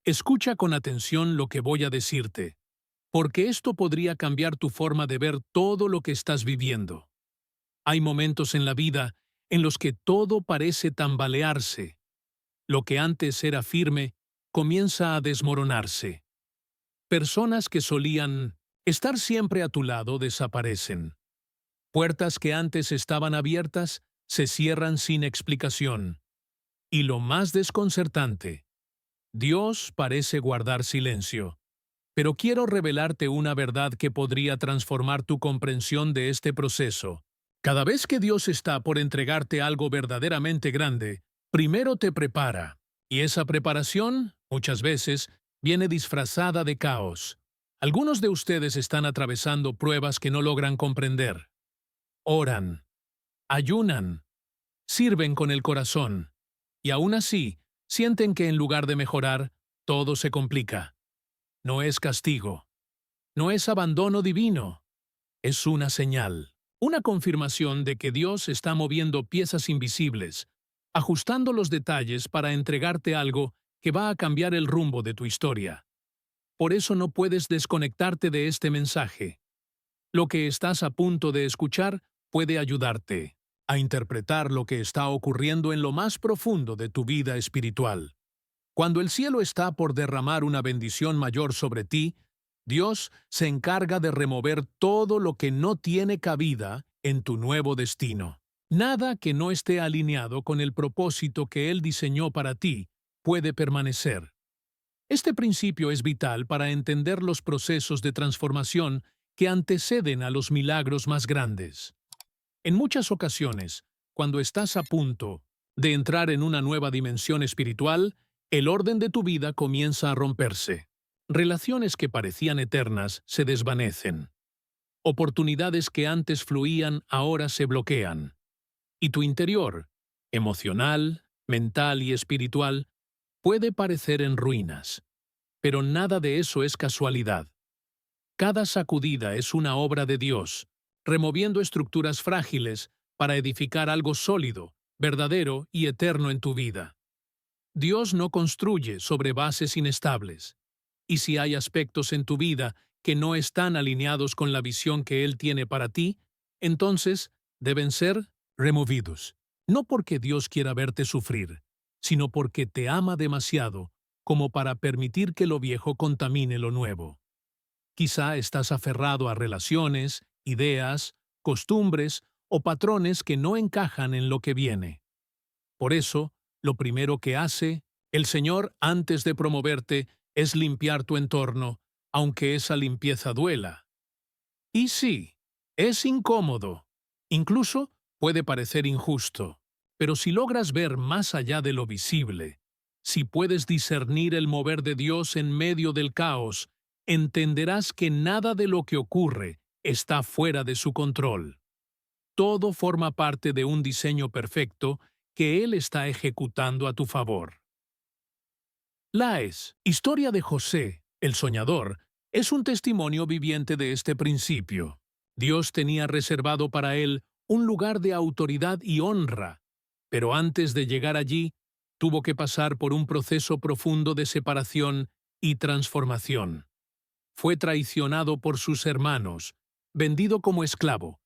Escucha con atención lo que voy a decirte, porque esto podría cambiar tu forma de ver todo lo que estás viviendo. Hay momentos en la vida en los que todo parece tambalearse. Lo que antes era firme comienza a desmoronarse. Personas que solían estar siempre a tu lado desaparecen. Puertas que antes estaban abiertas se cierran sin explicación. Y lo más desconcertante, Dios parece guardar silencio. Pero quiero revelarte una verdad que podría transformar tu comprensión de este proceso. Cada vez que Dios está por entregarte algo verdaderamente grande, primero te prepara. Y esa preparación, muchas veces, viene disfrazada de caos. Algunos de ustedes están atravesando pruebas que no logran comprender. Oran, ayunan, sirven con el corazón. Y aún así, sienten que en lugar de mejorar, todo se complica. No es castigo. No es abandono divino. Es una señal. Una confirmación de que Dios está moviendo piezas invisibles, ajustando los detalles para entregarte algo que va a cambiar el rumbo de tu historia. Por eso no puedes desconectarte de este mensaje. Lo que estás a punto de escuchar puede ayudarte a interpretar lo que está ocurriendo en lo más profundo de tu vida espiritual. Cuando el cielo está por derramar una bendición mayor sobre ti, Dios se encarga de remover todo lo que no tiene cabida en tu nuevo destino. Nada que no esté alineado con el propósito que Él diseñó para ti puede permanecer. Este principio es vital para entender los procesos de transformación que anteceden a los milagros más grandes. En muchas ocasiones, cuando estás a punto de entrar en una nueva dimensión espiritual, el orden de tu vida comienza a romperse. Relaciones que parecían eternas se desvanecen. Oportunidades que antes fluían ahora se bloquean. Y tu interior, emocional, mental y espiritual, puede parecer en ruinas. Pero nada de eso es casualidad. Cada sacudida es una obra de Dios, removiendo estructuras frágiles para edificar algo sólido, verdadero y eterno en tu vida. Dios no construye sobre bases inestables. Y si hay aspectos en tu vida que no están alineados con la visión que Él tiene para ti, entonces deben ser removidos. No porque Dios quiera verte sufrir, sino porque te ama demasiado como para permitir que lo viejo contamine lo nuevo. Quizá estás aferrado a relaciones, ideas, costumbres o patrones que no encajan en lo que viene. Por eso, lo primero que hace el Señor antes de promoverte es limpiar tu entorno, aunque esa limpieza duela. Y sí, es incómodo. Incluso puede parecer injusto. Pero si logras ver más allá de lo visible, si puedes discernir el mover de Dios en medio del caos, entenderás que nada de lo que ocurre está fuera de su control. Todo forma parte de un diseño perfecto que Él está ejecutando a tu favor. Historia de José, el soñador, es un testimonio viviente de este principio. Dios tenía reservado para él un lugar de autoridad y honra, pero antes de llegar allí, tuvo que pasar por un proceso profundo de separación y transformación. Fue traicionado por sus hermanos, vendido como esclavo,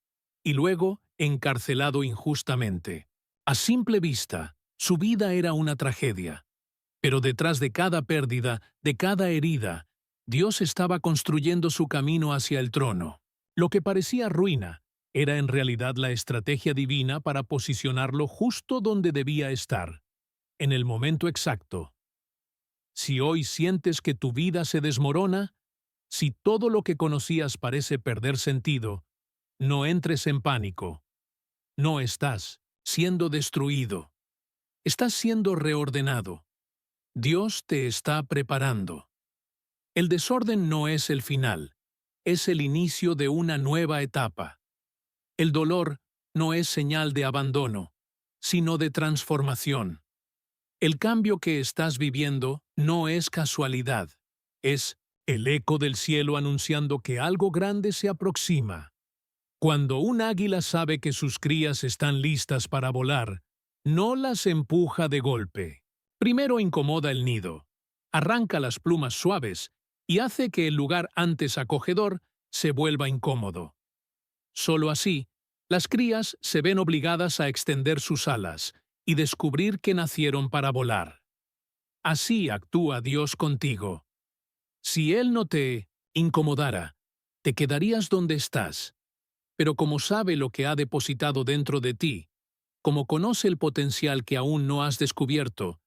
y luego encarcelado injustamente. A simple vista, su vida era una tragedia. Pero detrás de cada pérdida, de cada herida, Dios estaba construyendo su camino hacia el trono. Lo que parecía ruina era en realidad la estrategia divina para posicionarlo justo donde debía estar, en el momento exacto. Si hoy sientes que tu vida se desmorona, si todo lo que conocías parece perder sentido, no entres en pánico. No estás siendo destruido. Estás siendo reordenado. Dios te está preparando. El desorden no es el final, es el inicio de una nueva etapa. El dolor no es señal de abandono, sino de transformación. El cambio que estás viviendo no es casualidad, es el eco del cielo anunciando que algo grande se aproxima. Cuando un águila sabe que sus crías están listas para volar, no las empuja de golpe. Primero incomoda el nido, arranca las plumas suaves y hace que el lugar antes acogedor se vuelva incómodo. Solo así, las crías se ven obligadas a extender sus alas y descubrir que nacieron para volar. Así actúa Dios contigo. Si Él no te incomodara, te quedarías donde estás. Pero como sabe lo que ha depositado dentro de ti, como conoce el potencial que aún no has descubierto,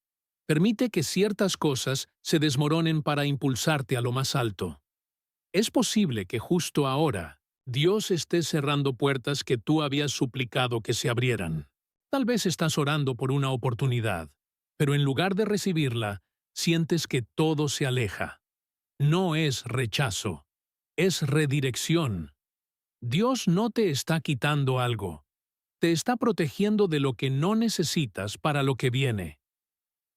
permite que ciertas cosas se desmoronen para impulsarte a lo más alto. Es posible que justo ahora Dios esté cerrando puertas que tú habías suplicado que se abrieran. Tal vez estás orando por una oportunidad, pero en lugar de recibirla, sientes que todo se aleja. No es rechazo, es redirección. Dios no te está quitando algo, te está protegiendo de lo que no necesitas para lo que viene.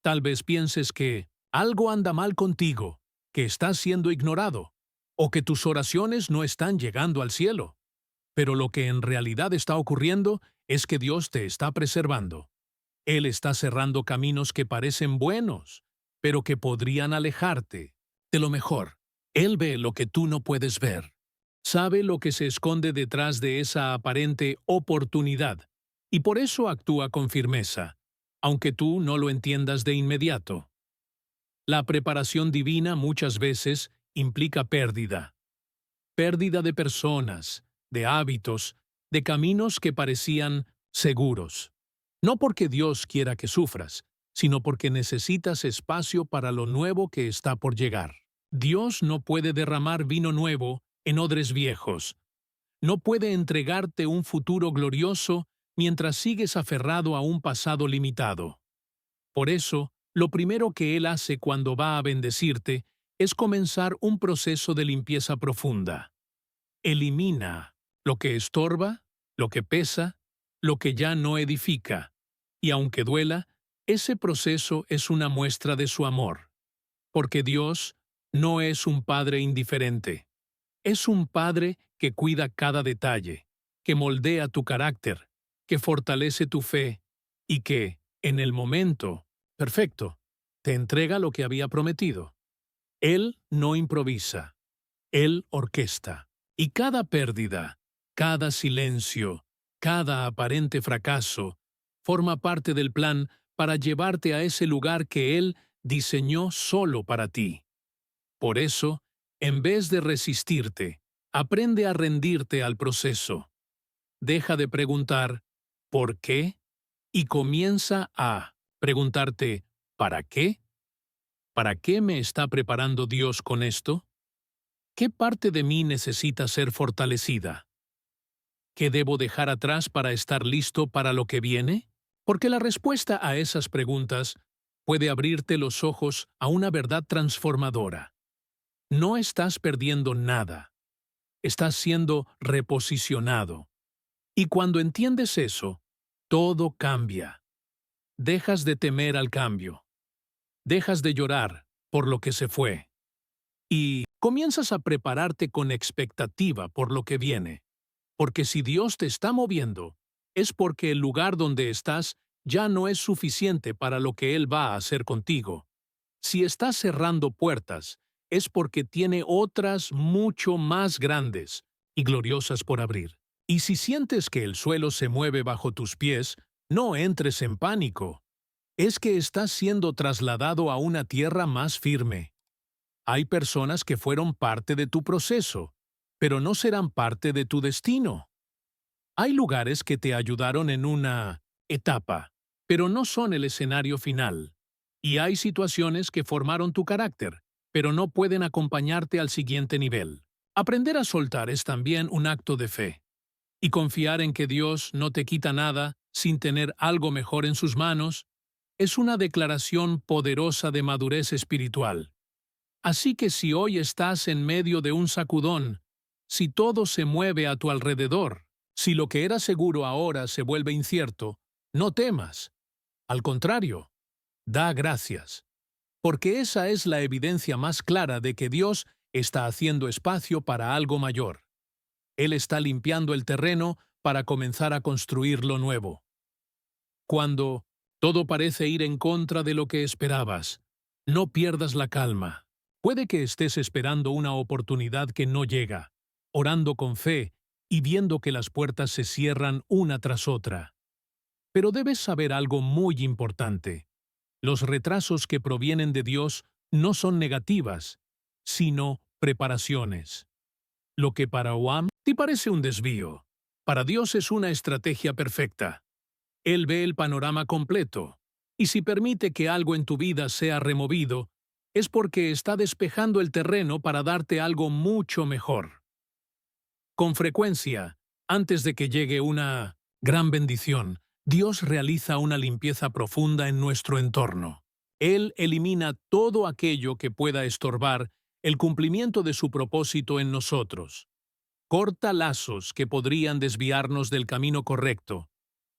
Tal vez pienses que algo anda mal contigo, que estás siendo ignorado, o que tus oraciones no están llegando al cielo. Pero lo que en realidad está ocurriendo es que Dios te está preservando. Él está cerrando caminos que parecen buenos, pero que podrían alejarte de lo mejor. Él ve lo que tú no puedes ver. Sabe lo que se esconde detrás de esa aparente oportunidad, y por eso actúa con firmeza, aunque tú no lo entiendas de inmediato. La preparación divina muchas veces implica pérdida. Pérdida de personas, de hábitos, de caminos que parecían seguros. No porque Dios quiera que sufras, sino porque necesitas espacio para lo nuevo que está por llegar. Dios no puede derramar vino nuevo en odres viejos. No puede entregarte un futuro glorioso mientras sigues aferrado a un pasado limitado. Por eso, lo primero que Él hace cuando va a bendecirte es comenzar un proceso de limpieza profunda. Elimina lo que estorba, lo que pesa, lo que ya no edifica. Y aunque duela, ese proceso es una muestra de su amor. Porque Dios no es un Padre indiferente. Es un Padre que cuida cada detalle, que moldea tu carácter, que fortalece tu fe y que, en el momento perfecto, te entrega lo que había prometido. Él no improvisa, Él orquesta. Y cada pérdida, cada silencio, cada aparente fracaso, forma parte del plan para llevarte a ese lugar que Él diseñó solo para ti. Por eso, en vez de resistirte, aprende a rendirte al proceso. Deja de preguntar ¿por qué? Y comienza a preguntarte ¿para qué? ¿Para qué me está preparando Dios con esto? ¿Qué parte de mí necesita ser fortalecida? ¿Qué debo dejar atrás para estar listo para lo que viene? Porque la respuesta a esas preguntas puede abrirte los ojos a una verdad transformadora. No estás perdiendo nada. Estás siendo reposicionado. Y cuando entiendes eso, todo cambia. Dejas de temer al cambio. Dejas de llorar por lo que se fue. Y comienzas a prepararte con expectativa por lo que viene. Porque si Dios te está moviendo, es porque el lugar donde estás ya no es suficiente para lo que Él va a hacer contigo. Si estás cerrando puertas, es porque tiene otras mucho más grandes y gloriosas por abrir. Y si sientes que el suelo se mueve bajo tus pies, no entres en pánico. Es que estás siendo trasladado a una tierra más firme. Hay personas que fueron parte de tu proceso, pero no serán parte de tu destino. Hay lugares que te ayudaron en una etapa, pero no son el escenario final. Y hay situaciones que formaron tu carácter, pero no pueden acompañarte al siguiente nivel. Aprender a soltar es también un acto de fe. Y confiar en que Dios no te quita nada sin tener algo mejor en sus manos es una declaración poderosa de madurez espiritual. Así que si hoy estás en medio de un sacudón, si todo se mueve a tu alrededor, si lo que era seguro ahora se vuelve incierto, no temas. Al contrario, da gracias, porque esa es la evidencia más clara de que Dios está haciendo espacio para algo mayor. Él está limpiando el terreno para comenzar a construir lo nuevo. Cuando todo parece ir en contra de lo que esperabas, No pierdas la calma. Puede que estés esperando una oportunidad que no llega, orando con fe y viendo que las puertas se cierran una tras otra. Pero debes saber algo muy importante. Los retrasos que provienen de Dios no son negativas, sino preparaciones. Lo que para Oam te parece un desvío, para Dios es una estrategia perfecta. Él ve el panorama completo, y si permite que algo en tu vida sea removido, es porque está despejando el terreno para darte algo mucho mejor. Con frecuencia, antes de que llegue una gran bendición, Dios realiza una limpieza profunda en nuestro entorno. Él elimina todo aquello que pueda estorbar el cumplimiento de su propósito en nosotros. Corta lazos que podrían desviarnos del camino correcto.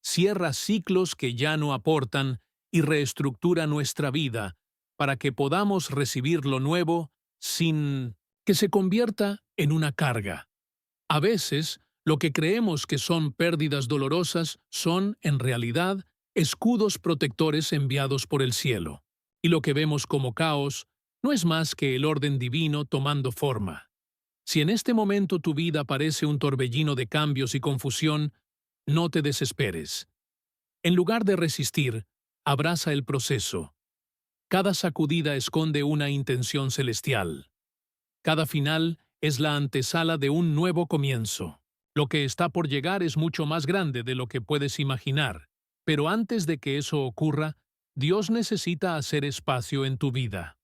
Cierra ciclos que ya no aportan y reestructura nuestra vida para que podamos recibir lo nuevo sin que se convierta en una carga. A veces, lo que creemos que son pérdidas dolorosas son, en realidad, escudos protectores enviados por el cielo. Y lo que vemos como caos no es más que el orden divino tomando forma. Si en este momento tu vida parece un torbellino de cambios y confusión, no te desesperes. En lugar de resistir, abraza el proceso. Cada sacudida esconde una intención celestial. Cada final es la antesala de un nuevo comienzo. Lo que está por llegar es mucho más grande de lo que puedes imaginar, pero antes de que eso ocurra, Dios necesita hacer espacio en tu vida.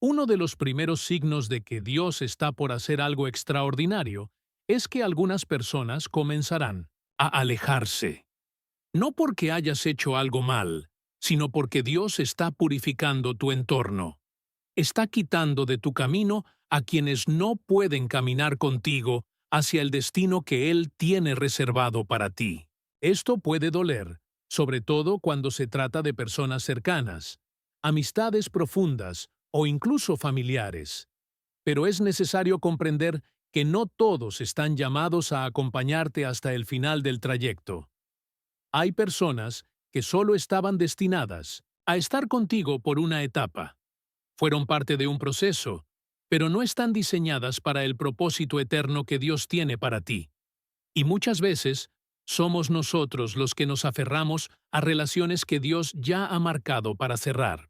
Uno de los primeros signos de que Dios está por hacer algo extraordinario es que algunas personas comenzarán a alejarse. No porque hayas hecho algo mal, sino porque Dios está purificando tu entorno. Está quitando de tu camino a quienes no pueden caminar contigo hacia el destino que Él tiene reservado para ti. Esto puede doler, sobre todo cuando se trata de personas cercanas, amistades profundas o incluso familiares. Pero es necesario comprender que no todos están llamados a acompañarte hasta el final del trayecto. Hay personas que solo estaban destinadas a estar contigo por una etapa. Fueron parte de un proceso, pero no están diseñadas para el propósito eterno que Dios tiene para ti. Y muchas veces, somos nosotros los que nos aferramos a relaciones que Dios ya ha marcado para cerrar.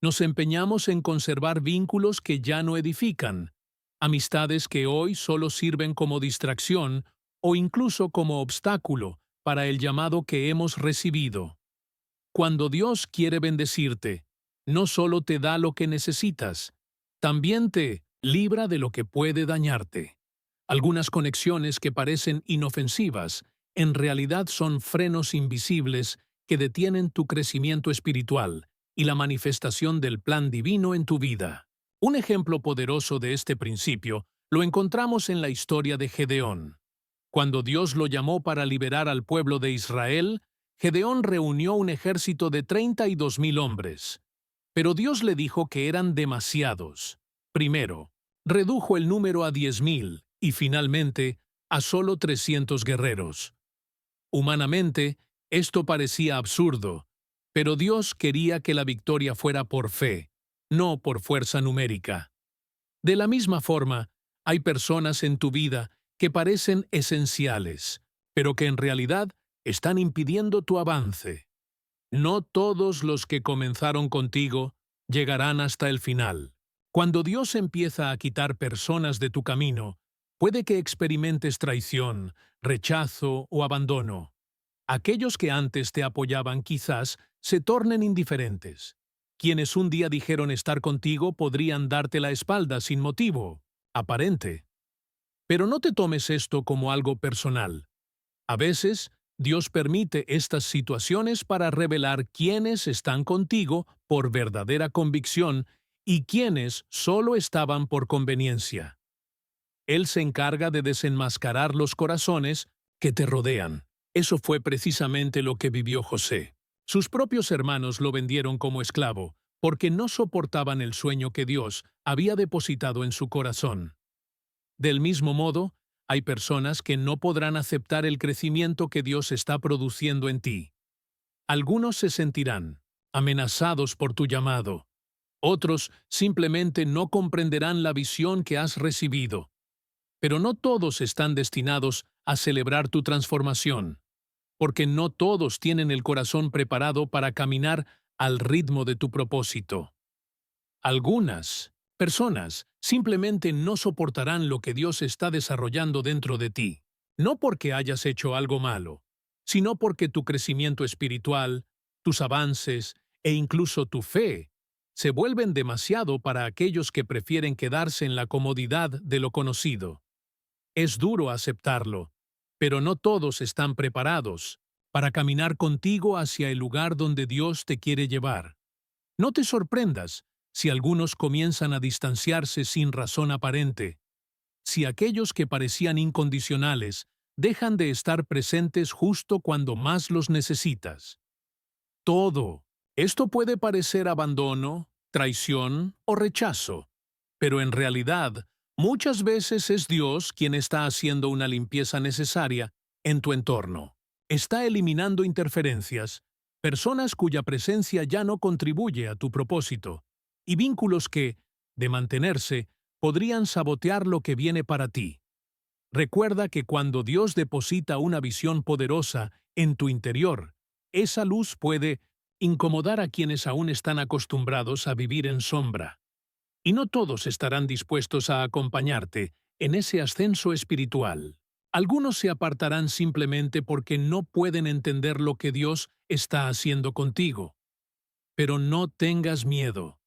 Nos empeñamos en conservar vínculos que ya no edifican, amistades que hoy solo sirven como distracción o incluso como obstáculo para el llamado que hemos recibido. Cuando Dios quiere bendecirte, no solo te da lo que necesitas, también te libra de lo que puede dañarte. Algunas conexiones que parecen inofensivas, en realidad son frenos invisibles que detienen tu crecimiento espiritual y la manifestación del plan divino en tu vida. Un ejemplo poderoso de este principio lo encontramos en la historia de Gedeón. Cuando Dios lo llamó para liberar al pueblo de Israel, Gedeón reunió un ejército de 32,000 hombres. Pero Dios le dijo que eran demasiados. Primero, redujo el número a 10,000 y finalmente a solo 300 guerreros. Humanamente, esto parecía absurdo, pero Dios quería que la victoria fuera por fe, no por fuerza numérica. De la misma forma, hay personas en tu vida que parecen esenciales, pero que en realidad están impidiendo tu avance. No todos los que comenzaron contigo llegarán hasta el final. Cuando Dios empieza a quitar personas de tu camino, puede que experimentes traición, rechazo o abandono. Aquellos que antes te apoyaban quizás se tornen indiferentes. Quienes un día dijeron estar contigo podrían darte la espalda sin motivo aparente. Pero no te tomes esto como algo personal. A veces, Dios permite estas situaciones para revelar quiénes están contigo por verdadera convicción y quiénes solo estaban por conveniencia. Él se encarga de desenmascarar los corazones que te rodean. Eso fue precisamente lo que vivió José. Sus propios hermanos lo vendieron como esclavo, porque no soportaban el sueño que Dios había depositado en su corazón. Del mismo modo, hay personas que no podrán aceptar el crecimiento que Dios está produciendo en ti. Algunos se sentirán amenazados por tu llamado, Otros simplemente no comprenderán la visión que has recibido. Pero no todos están destinados a celebrar tu transformación, porque no todos tienen el corazón preparado para caminar al ritmo de tu propósito. Algunas personas simplemente no soportarán lo que Dios está desarrollando dentro de ti, no porque hayas hecho algo malo, sino porque tu crecimiento espiritual, tus avances e incluso tu fe se vuelven demasiado para aquellos que prefieren quedarse en la comodidad de lo conocido. Es duro aceptarlo, pero no todos están preparados para caminar contigo hacia el lugar donde Dios te quiere llevar. No te sorprendas si algunos comienzan a distanciarse sin razón aparente, si aquellos que parecían incondicionales dejan de estar presentes justo cuando más los necesitas. Todo esto puede parecer abandono, traición o rechazo, pero en realidad muchas veces es Dios quien está haciendo una limpieza necesaria en tu entorno. Está eliminando interferencias, personas cuya presencia ya no contribuye a tu propósito, y vínculos que, de mantenerse, podrían sabotear lo que viene para ti. Recuerda que cuando Dios deposita una visión poderosa en tu interior, esa luz puede incomodar a quienes aún están acostumbrados a vivir en sombra. Y no todos estarán dispuestos a acompañarte en ese ascenso espiritual. Algunos se apartarán simplemente porque no pueden entender lo que Dios está haciendo contigo. Pero no tengas miedo.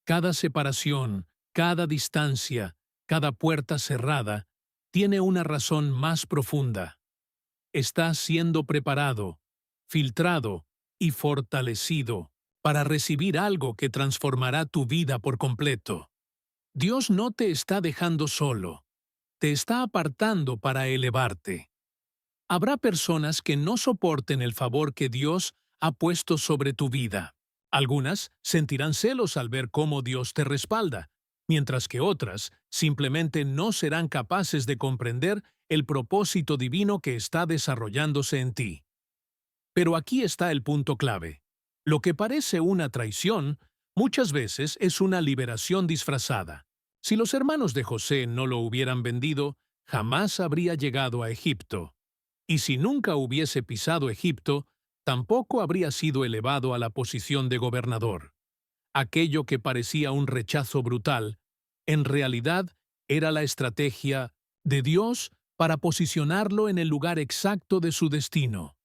Cada separación, cada distancia, cada puerta cerrada, tiene una razón más profunda. Estás siendo preparado, filtrado y fortalecido para recibir algo que transformará tu vida por completo. Dios no te está dejando solo, te está apartando para elevarte. Habrá personas que no soporten el favor que Dios ha puesto sobre tu vida. Algunas sentirán celos al ver cómo Dios te respalda, mientras que otras simplemente no serán capaces de comprender el propósito divino que está desarrollándose en ti. Pero aquí está el punto clave. Lo que parece una traición, muchas veces es una liberación disfrazada. Si los hermanos de José no lo hubieran vendido, jamás habría llegado a Egipto. Y si nunca hubiese pisado Egipto, tampoco habría sido elevado a la posición de gobernador. Aquello que parecía un rechazo brutal, en realidad era la estrategia de Dios para posicionarlo en el lugar exacto de su destino.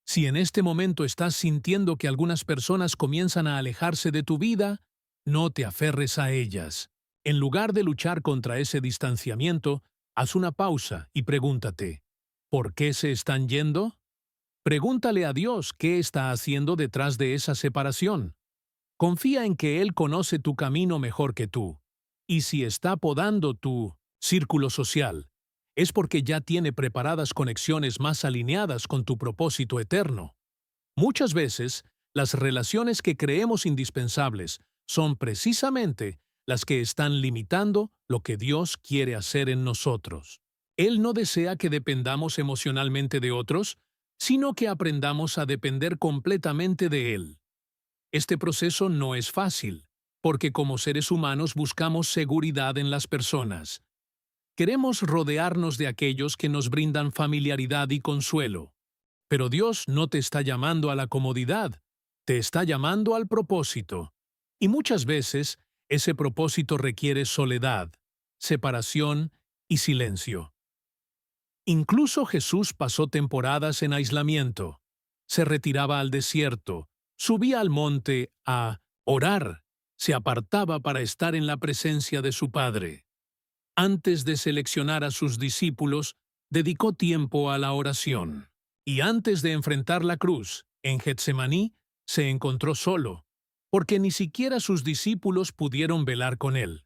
Si en este momento estás sintiendo que algunas personas comienzan a alejarse de tu vida, no te aferres a ellas. En lugar de luchar contra ese distanciamiento, haz una pausa y pregúntate, ¿por qué se están yendo? Pregúntale a Dios qué está haciendo detrás de esa separación. Confía en que Él conoce tu camino mejor que tú. Y si está podando tu círculo social, es porque ya tiene preparadas conexiones más alineadas con tu propósito eterno. Muchas veces, las relaciones que creemos indispensables son precisamente las que están limitando lo que Dios quiere hacer en nosotros. Él no desea que dependamos emocionalmente de otros, sino que aprendamos a depender completamente de Él. Este proceso no es fácil, porque como seres humanos buscamos seguridad en las personas. Queremos rodearnos de aquellos que nos brindan familiaridad y consuelo. Pero Dios no te está llamando a la comodidad, te está llamando al propósito. Y muchas veces, ese propósito requiere soledad, separación y silencio. Incluso Jesús pasó temporadas en aislamiento. Se retiraba al desierto, subía al monte a orar, se apartaba para estar en la presencia de su Padre. Antes de seleccionar a sus discípulos, dedicó tiempo a la oración. Y antes de enfrentar la cruz, en Getsemaní, se encontró solo, porque ni siquiera sus discípulos pudieron velar con él.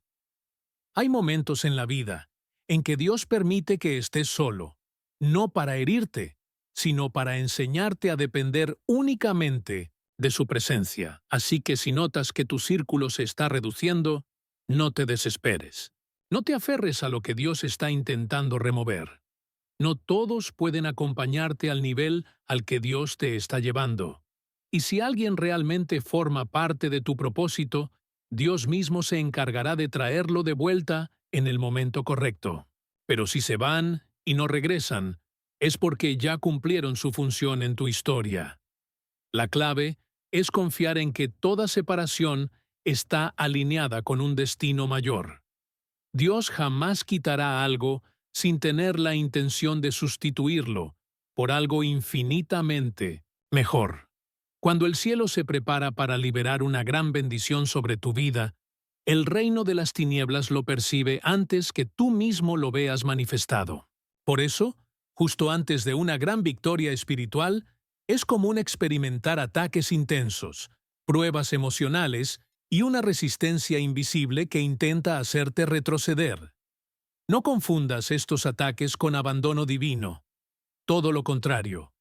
Hay momentos en la vida en que Dios permite que estés solo, no para herirte, sino para enseñarte a depender únicamente de su presencia. Así que si notas que tu círculo se está reduciendo, no te desesperes. No te aferres a lo que Dios está intentando remover. No todos pueden acompañarte al nivel al que Dios te está llevando. Y si alguien realmente forma parte de tu propósito, Dios mismo se encargará de traerlo de vuelta en el momento correcto. Pero si se van y no regresan, es porque ya cumplieron su función en tu historia. La clave es confiar en que toda separación está alineada con un destino mayor. Dios jamás quitará algo sin tener la intención de sustituirlo por algo infinitamente mejor. Cuando el cielo se prepara para liberar una gran bendición sobre tu vida, el reino de las tinieblas lo percibe antes que tú mismo lo veas manifestado. Por eso, justo antes de una gran victoria espiritual, es común experimentar ataques intensos, pruebas emocionales y una resistencia invisible que intenta hacerte retroceder. No confundas estos ataques con abandono divino. Todo lo contrario.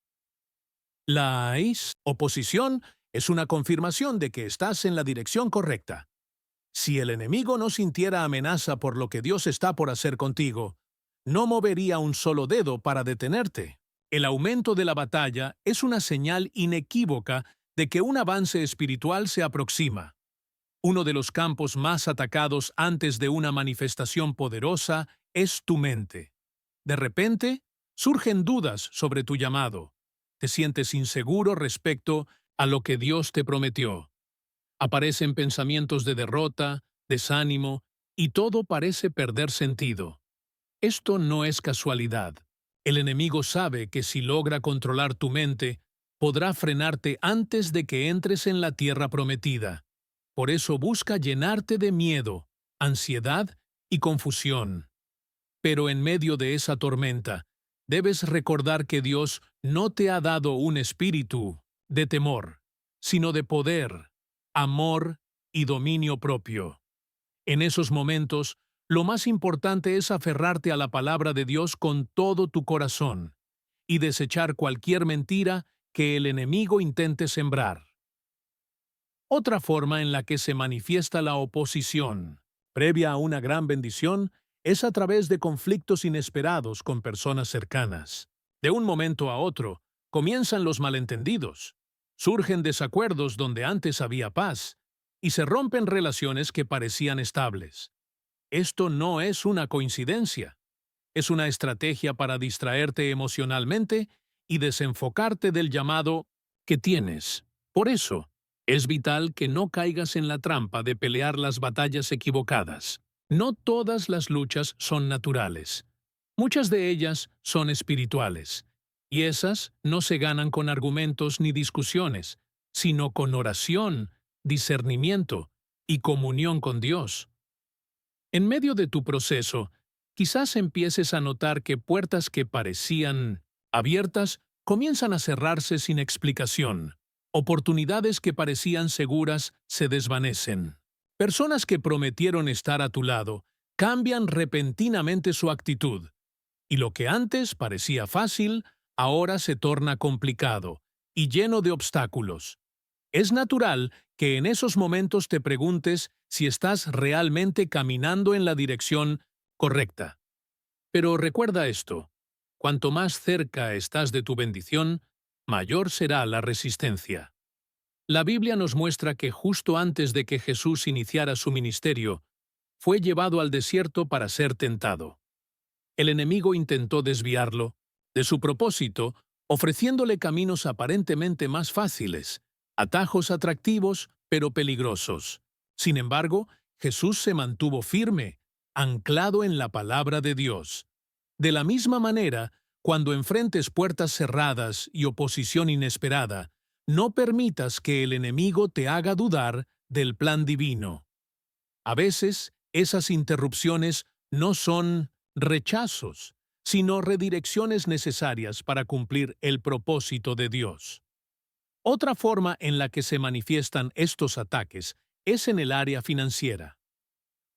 La oposición es una confirmación de que estás en la dirección correcta. Si el enemigo no sintiera amenaza por lo que Dios está por hacer contigo, no movería un solo dedo para detenerte. El aumento de la batalla es una señal inequívoca de que un avance espiritual se aproxima. Uno de los campos más atacados antes de una manifestación poderosa es tu mente. De repente, surgen dudas sobre tu llamado. Te sientes inseguro respecto a lo que Dios te prometió. Aparecen pensamientos de derrota, desánimo, y todo parece perder sentido. Esto no es casualidad. El enemigo sabe que si logra controlar tu mente, podrá frenarte antes de que entres en la tierra prometida. Por eso busca llenarte de miedo, ansiedad y confusión. Pero en medio de esa tormenta, debes recordar que Dios no te ha dado un espíritu de temor, sino de poder, amor y dominio propio. En esos momentos, lo más importante es aferrarte a la palabra de Dios con todo tu corazón y desechar cualquier mentira que el enemigo intente sembrar. Otra forma en la que se manifiesta la oposición, previa a una gran bendición, es a través de conflictos inesperados con personas cercanas. De un momento a otro, comienzan los malentendidos, surgen desacuerdos donde antes había paz, y se rompen relaciones que parecían estables. Esto no es una coincidencia, es una estrategia para distraerte emocionalmente y desenfocarte del llamado que tienes. Por eso, es vital que no caigas en la trampa de pelear las batallas equivocadas. No todas las luchas son naturales. Muchas de ellas son espirituales, y esas no se ganan con argumentos ni discusiones, sino con oración, discernimiento y comunión con Dios. En medio de tu proceso, quizás empieces a notar que puertas que parecían abiertas comienzan a cerrarse sin explicación. Oportunidades que parecían seguras se desvanecen. Personas que prometieron estar a tu lado cambian repentinamente su actitud, y lo que antes parecía fácil, ahora se torna complicado y lleno de obstáculos. Es natural que en esos momentos te preguntes si estás realmente caminando en la dirección correcta. Pero recuerda esto, cuanto más cerca estás de tu bendición, mayor será la resistencia. La Biblia nos muestra que justo antes de que Jesús iniciara su ministerio, fue llevado al desierto para ser tentado. El enemigo intentó desviarlo de su propósito, ofreciéndole caminos aparentemente más fáciles, atajos atractivos pero peligrosos. Sin embargo, Jesús se mantuvo firme, anclado en la palabra de Dios. De la misma manera, cuando enfrentes puertas cerradas y oposición inesperada, no permitas que el enemigo te haga dudar del plan divino. A veces, esas interrupciones no son rechazos, sino redirecciones necesarias para cumplir el propósito de Dios. Otra forma en la que se manifiestan estos ataques es en el área financiera.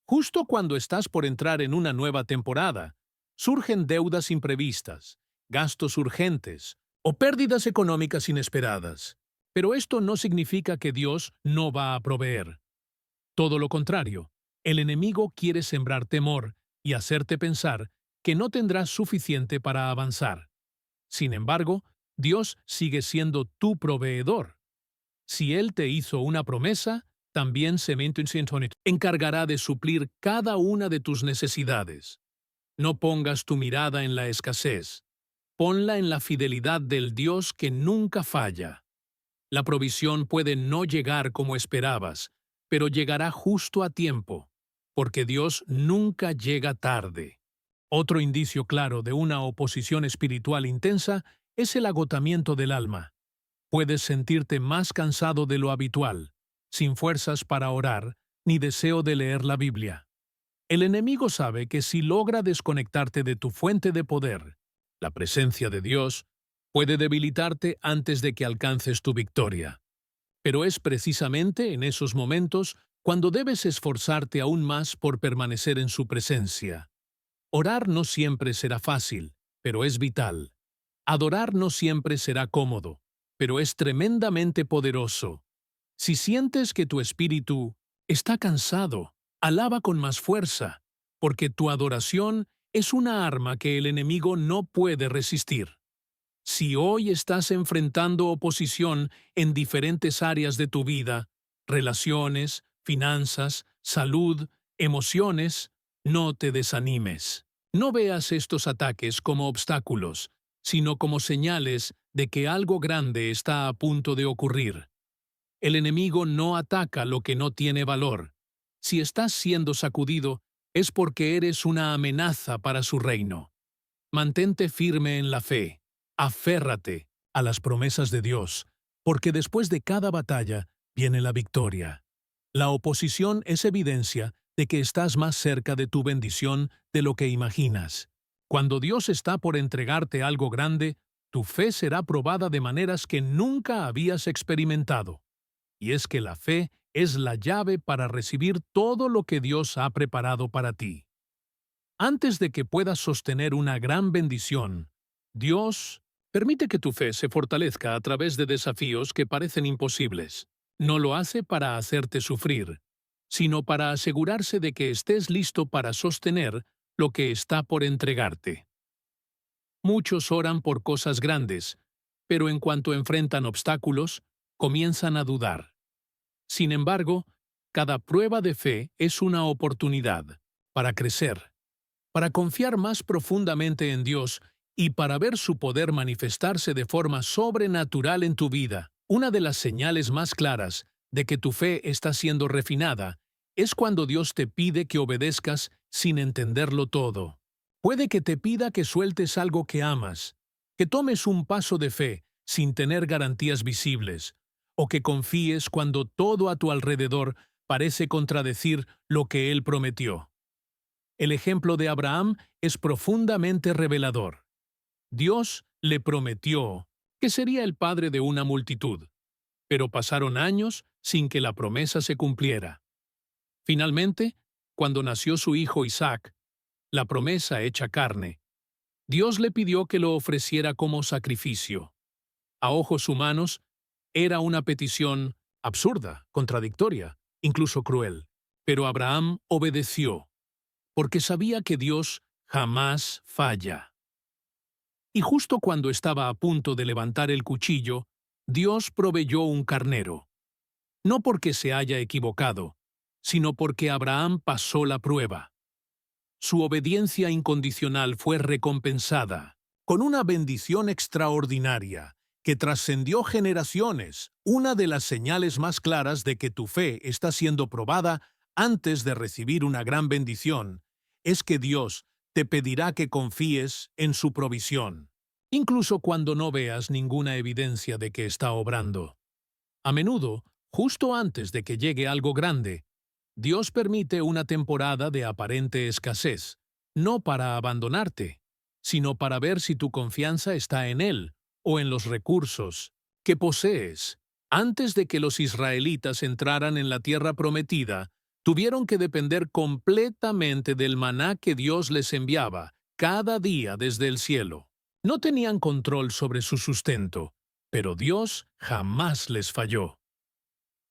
Justo cuando estás por entrar en una nueva temporada, surgen deudas imprevistas, gastos urgentes o pérdidas económicas inesperadas. Pero esto no significa que Dios no va a proveer. Todo lo contrario, el enemigo quiere sembrar temor y hacerte pensar que no tendrás suficiente para avanzar. Sin embargo, Dios sigue siendo tu proveedor. Si Él te hizo una promesa, también se encargará de suplir cada una de tus necesidades. No pongas tu mirada en la escasez, ponla en la fidelidad del Dios que nunca falla. La provisión puede no llegar como esperabas, pero llegará justo a tiempo, porque Dios nunca llega tarde. Otro indicio claro de una oposición espiritual intensa es el agotamiento del alma. Puedes sentirte más cansado de lo habitual, sin fuerzas para orar, ni deseo de leer la Biblia. El enemigo sabe que si logra desconectarte de tu fuente de poder, la presencia de Dios, puede debilitarte antes de que alcances tu victoria. Pero es precisamente en esos momentos cuando debes esforzarte aún más por permanecer en su presencia. Orar no siempre será fácil, pero es vital. Adorar no siempre será cómodo, pero es tremendamente poderoso. Si sientes que tu espíritu está cansado, alaba con más fuerza, porque tu adoración es una arma que el enemigo no puede resistir. Si hoy estás enfrentando oposición en diferentes áreas de tu vida, relaciones, finanzas, salud, emociones, no te desanimes. No veas estos ataques como obstáculos, sino como señales de que algo grande está a punto de ocurrir. El enemigo no ataca lo que no tiene valor. Si estás siendo sacudido, es porque eres una amenaza para su reino. Mantente firme en la fe. Aférrate a las promesas de Dios, porque después de cada batalla viene la victoria. La oposición es evidencia de que estás más cerca de tu bendición de lo que imaginas. Cuando Dios está por entregarte algo grande, tu fe será probada de maneras que nunca habías experimentado. Y es que la fe es la llave para recibir todo lo que Dios ha preparado para ti. Antes de que puedas sostener una gran bendición, Dios permite que tu fe se fortalezca a través de desafíos que parecen imposibles. No lo hace para hacerte sufrir, sino para asegurarse de que estés listo para sostener lo que está por entregarte. Muchos oran por cosas grandes, pero en cuanto enfrentan obstáculos, comienzan a dudar. Sin embargo, cada prueba de fe es una oportunidad para crecer, para confiar más profundamente en Dios y para ver su poder manifestarse de forma sobrenatural en tu vida. Una de las señales más claras de que tu fe está siendo refinada es cuando Dios te pide que obedezcas sin entenderlo todo. Puede que te pida que sueltes algo que amas, que tomes un paso de fe sin tener garantías visibles, o que confíes cuando todo a tu alrededor parece contradecir lo que Él prometió. El ejemplo de Abraham es profundamente revelador. Dios le prometió que sería el padre de una multitud, pero pasaron años sin que la promesa se cumpliera. Finalmente, cuando nació su hijo Isaac, la promesa hecha carne, Dios le pidió que lo ofreciera como sacrificio. A ojos humanos, era una petición absurda, contradictoria, incluso cruel, pero Abraham obedeció, porque sabía que Dios jamás falla. Y justo cuando estaba a punto de levantar el cuchillo, Dios proveyó un carnero. No porque se haya equivocado, sino porque Abraham pasó la prueba. Su obediencia incondicional fue recompensada con una bendición extraordinaria que trascendió generaciones, una de las señales más claras de que tu fe está siendo probada antes de recibir una gran bendición, es que Dios te pedirá que confíes en su provisión, incluso cuando no veas ninguna evidencia de que está obrando. A menudo, justo antes de que llegue algo grande, Dios permite una temporada de aparente escasez, no para abandonarte, sino para ver si tu confianza está en Él o en los recursos que posees. Antes de que los israelitas entraran en la tierra prometida, tuvieron que depender completamente del maná que Dios les enviaba cada día desde el cielo. No tenían control sobre su sustento, pero Dios jamás les falló.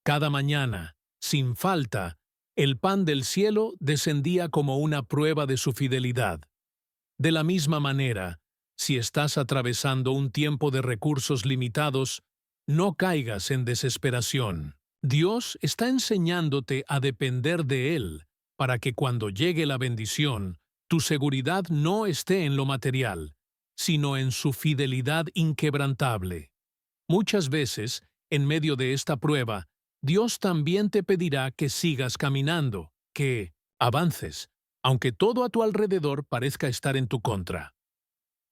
Cada mañana, sin falta, el pan del cielo descendía como una prueba de su fidelidad. De la misma manera, si estás atravesando un tiempo de recursos limitados, no caigas en desesperación. Dios está enseñándote a depender de Él para que cuando llegue la bendición, tu seguridad no esté en lo material, sino en su fidelidad inquebrantable. Muchas veces, en medio de esta prueba, Dios también te pedirá que sigas caminando, que avances, aunque todo a tu alrededor parezca estar en tu contra.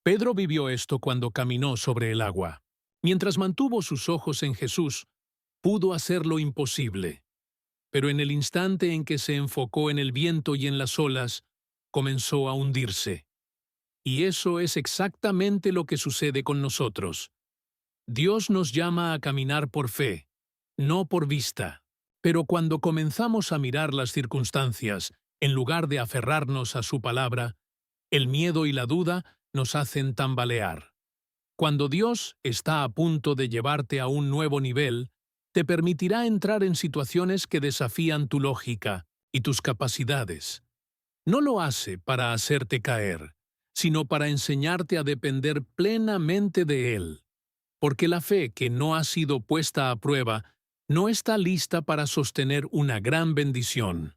Pedro vivió esto cuando caminó sobre el agua. Mientras mantuvo sus ojos en Jesús, pudo hacer lo imposible. Pero en el instante en que se enfocó en el viento y en las olas, comenzó a hundirse. Y eso es exactamente lo que sucede con nosotros. Dios nos llama a caminar por fe, no por vista. Pero cuando comenzamos a mirar las circunstancias, en lugar de aferrarnos a su palabra, el miedo y la duda nos hacen tambalear. Cuando Dios está a punto de llevarte a un nuevo nivel, te permitirá entrar en situaciones que desafían tu lógica y tus capacidades. No lo hace para hacerte caer, sino para enseñarte a depender plenamente de Él. Porque la fe que no ha sido puesta a prueba no está lista para sostener una gran bendición.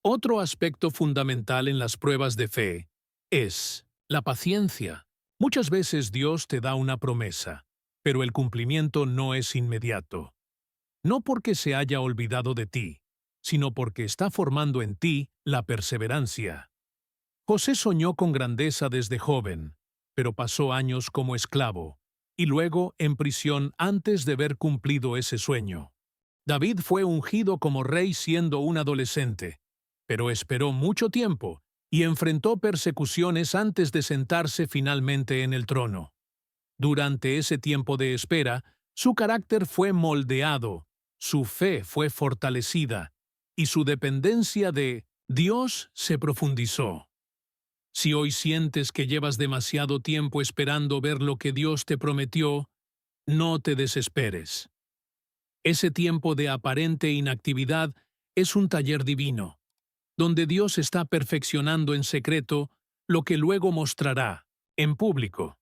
Otro aspecto fundamental en las pruebas de fe es la paciencia. Muchas veces Dios te da una promesa, pero el cumplimiento no es inmediato. No porque se haya olvidado de ti, sino porque está formando en ti la perseverancia. José soñó con grandeza desde joven, pero pasó años como esclavo, y luego en prisión antes de ver cumplido ese sueño. David fue ungido como rey siendo un adolescente, pero esperó mucho tiempo y enfrentó persecuciones antes de sentarse finalmente en el trono. Durante ese tiempo de espera, su carácter fue moldeado, su fe fue fortalecida y su dependencia de Dios se profundizó. Si hoy sientes que llevas demasiado tiempo esperando ver lo que Dios te prometió, no te desesperes. Ese tiempo de aparente inactividad es un taller divino, donde Dios está perfeccionando en secreto lo que luego mostrará en público.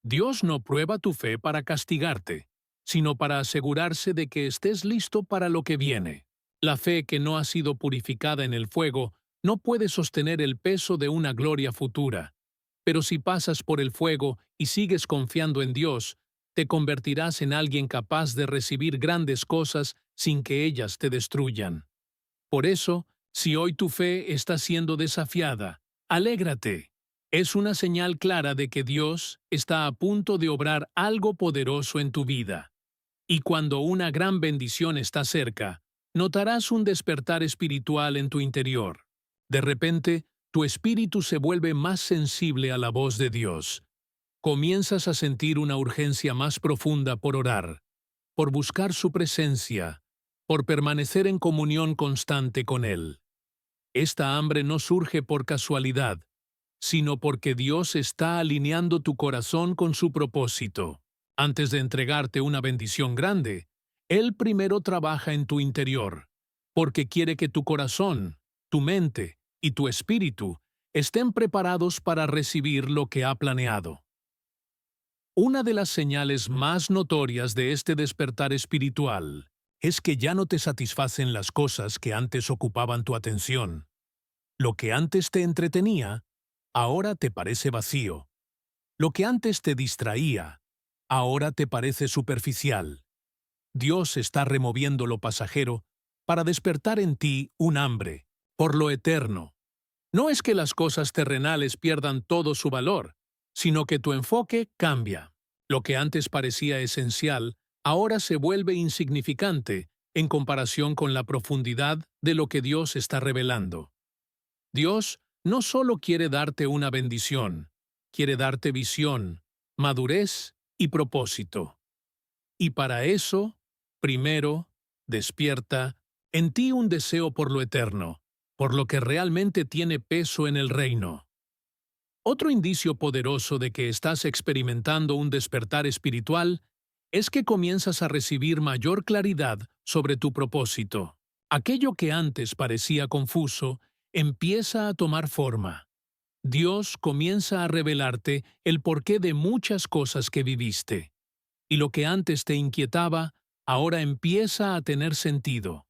Dios no prueba tu fe para castigarte, sino para asegurarse de que estés listo para lo que viene. La fe que no ha sido purificada en el fuego no puede sostener el peso de una gloria futura. Pero si pasas por el fuego y sigues confiando en Dios, te convertirás en alguien capaz de recibir grandes cosas sin que ellas te destruyan. Por eso, si hoy tu fe está siendo desafiada, alégrate. Es una señal clara de que Dios está a punto de obrar algo poderoso en tu vida. Y cuando una gran bendición está cerca, notarás un despertar espiritual en tu interior. De repente, tu espíritu se vuelve más sensible a la voz de Dios. Comienzas a sentir una urgencia más profunda por orar, por buscar su presencia, por permanecer en comunión constante con Él. Esta hambre no surge por casualidad, sino porque Dios está alineando tu corazón con su propósito. Antes de entregarte una bendición grande, Él primero trabaja en tu interior, porque quiere que tu corazón, tu mente y tu espíritu estén preparados para recibir lo que ha planeado. Una de las señales más notorias de este despertar espiritual es que ya no te satisfacen las cosas que antes ocupaban tu atención. Lo que antes te entretenía, ahora te parece vacío. Lo que antes te distraía, ahora te parece superficial. Dios está removiendo lo pasajero para despertar en ti un hambre por lo eterno. No es que las cosas terrenales pierdan todo su valor, sino que tu enfoque cambia. Lo que antes parecía esencial, ahora se vuelve insignificante en comparación con la profundidad de lo que Dios está revelando. Dios no solo quiere darte una bendición, quiere darte visión, madurez y propósito. Y para eso, primero, despierta en ti un deseo por lo eterno, por lo que realmente tiene peso en el reino. Otro indicio poderoso de que estás experimentando un despertar espiritual es que comienzas a recibir mayor claridad sobre tu propósito. Aquello que antes parecía confuso empieza a tomar forma. Dios comienza a revelarte el porqué de muchas cosas que viviste. Y lo que antes te inquietaba, ahora empieza a tener sentido.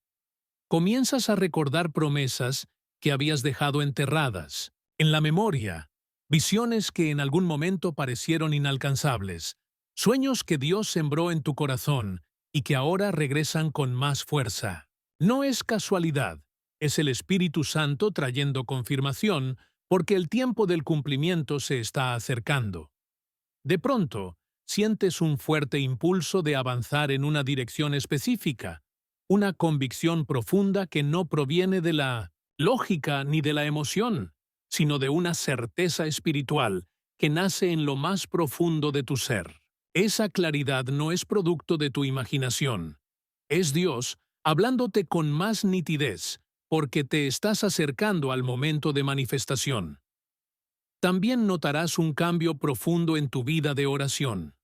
Comienzas a recordar promesas que habías dejado enterradas en la memoria, visiones que en algún momento parecieron inalcanzables, sueños que Dios sembró en tu corazón y que ahora regresan con más fuerza. No es casualidad, es el Espíritu Santo trayendo confirmación porque el tiempo del cumplimiento se está acercando. De pronto, sientes un fuerte impulso de avanzar en una dirección específica, una convicción profunda que no proviene de la lógica ni de la emoción, sino de una certeza espiritual que nace en lo más profundo de tu ser. Esa claridad no es producto de tu imaginación. Es Dios hablándote con más nitidez, porque te estás acercando al momento de manifestación. También notarás un cambio profundo en tu vida de oración.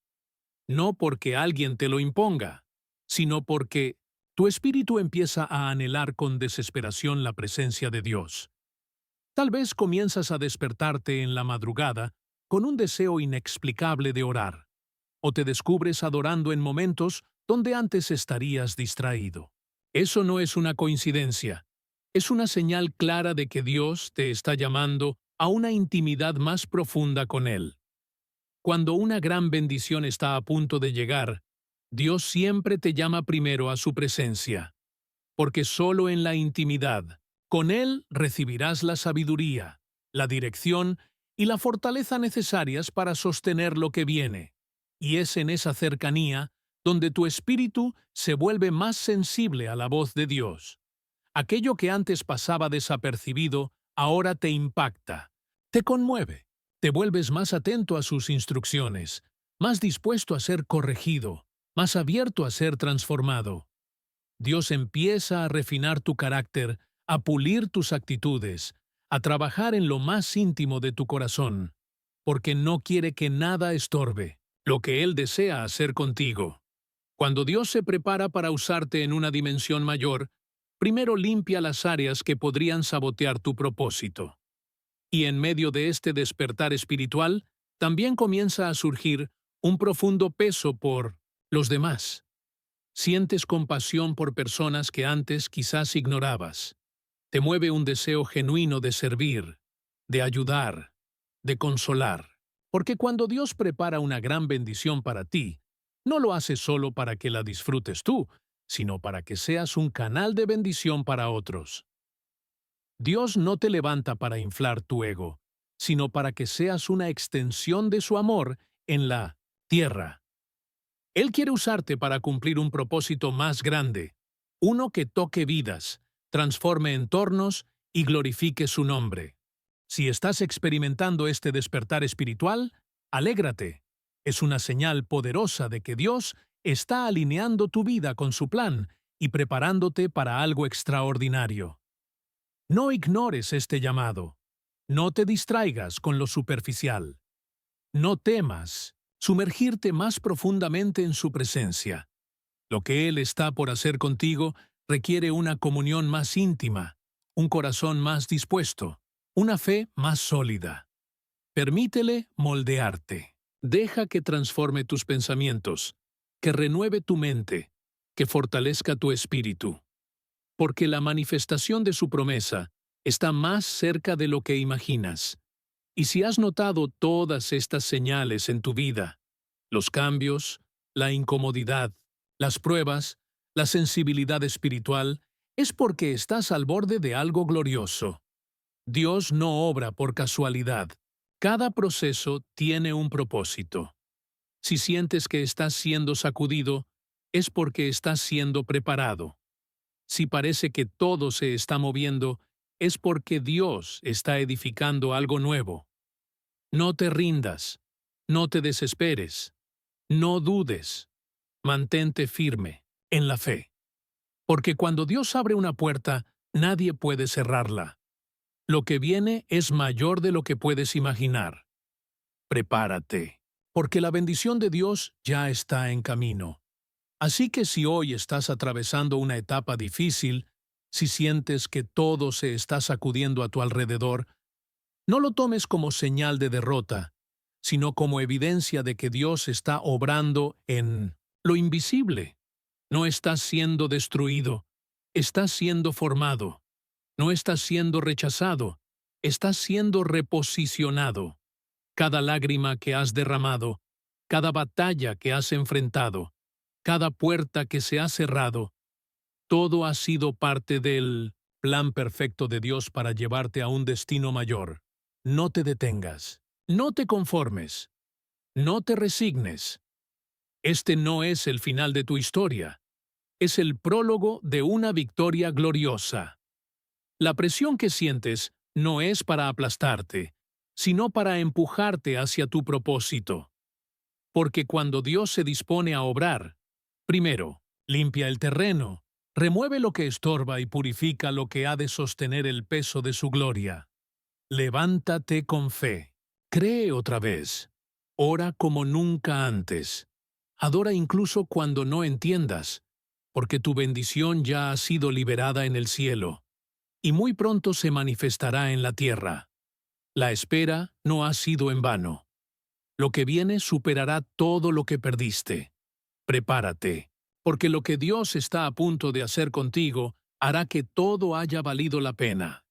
No porque alguien te lo imponga, sino porque tu espíritu empieza a anhelar con desesperación la presencia de Dios. Tal vez comienzas a despertarte en la madrugada con un deseo inexplicable de orar, o te descubres adorando en momentos donde antes estarías distraído. Eso no es una coincidencia, es una señal clara de que Dios te está llamando a una intimidad más profunda con Él. Cuando una gran bendición está a punto de llegar, Dios siempre te llama primero a su presencia, porque solo en la intimidad, con Él recibirás la sabiduría, la dirección y la fortaleza necesarias para sostener lo que viene. Y es en esa cercanía donde tu espíritu se vuelve más sensible a la voz de Dios. Aquello que antes pasaba desapercibido, ahora te impacta, te conmueve, te vuelves más atento a sus instrucciones, más dispuesto a ser corregido, más abierto a ser transformado. Dios empieza a refinar tu carácter, a pulir tus actitudes, a trabajar en lo más íntimo de tu corazón, porque no quiere que nada estorbe lo que Él desea hacer contigo. Cuando Dios se prepara para usarte en una dimensión mayor, primero limpia las áreas que podrían sabotear tu propósito. Y en medio de este despertar espiritual, también comienza a surgir un profundo peso por los demás. Sientes compasión por personas que antes quizás ignorabas. Te mueve un deseo genuino de servir, de ayudar, de consolar. Porque cuando Dios prepara una gran bendición para ti, no lo hace solo para que la disfrutes tú, sino para que seas un canal de bendición para otros. Dios no te levanta para inflar tu ego, sino para que seas una extensión de su amor en la tierra. Él quiere usarte para cumplir un propósito más grande, uno que toque vidas, transforme entornos y glorifique su nombre. Si estás experimentando este despertar espiritual, alégrate. Es una señal poderosa de que Dios está alineando tu vida con su plan y preparándote para algo extraordinario. No ignores este llamado. No te distraigas con lo superficial. No temas sumergirte más profundamente en su presencia. Lo que Él está por hacer contigo requiere una comunión más íntima, un corazón más dispuesto, una fe más sólida. Permítele moldearte. Deja que transforme tus pensamientos, que renueve tu mente, que fortalezca tu espíritu. Porque la manifestación de su promesa está más cerca de lo que imaginas. Y si has notado todas estas señales en tu vida, los cambios, la incomodidad, las pruebas, la sensibilidad espiritual, es porque estás al borde de algo glorioso. Dios no obra por casualidad. Cada proceso tiene un propósito. Si sientes que estás siendo sacudido, es porque estás siendo preparado. Si parece que todo se está moviendo, es porque Dios está edificando algo nuevo. No te rindas, no te desesperes, no dudes, mantente firme en la fe. Porque cuando Dios abre una puerta, nadie puede cerrarla. Lo que viene es mayor de lo que puedes imaginar. Prepárate, porque la bendición de Dios ya está en camino. Así que si hoy estás atravesando una etapa difícil, si sientes que todo se está sacudiendo a tu alrededor, no lo tomes como señal de derrota, sino como evidencia de que Dios está obrando en lo invisible. No estás siendo destruido, estás siendo formado. No estás siendo rechazado, estás siendo reposicionado. Cada lágrima que has derramado, cada batalla que has enfrentado, cada puerta que se ha cerrado, todo ha sido parte del plan perfecto de Dios para llevarte a un destino mayor. No te detengas, no te conformes, no te resignes. Este no es el final de tu historia, es el prólogo de una victoria gloriosa. La presión que sientes no es para aplastarte, sino para empujarte hacia tu propósito. Porque cuando Dios se dispone a obrar, primero, limpia el terreno, remueve lo que estorba y purifica lo que ha de sostener el peso de su gloria. Levántate con fe, cree otra vez, ora como nunca antes, adora incluso cuando no entiendas, porque tu bendición ya ha sido liberada en el cielo, y muy pronto se manifestará en la tierra. La espera no ha sido en vano. Lo que viene superará todo lo que perdiste. Prepárate, porque lo que Dios está a punto de hacer contigo hará que todo haya valido la pena.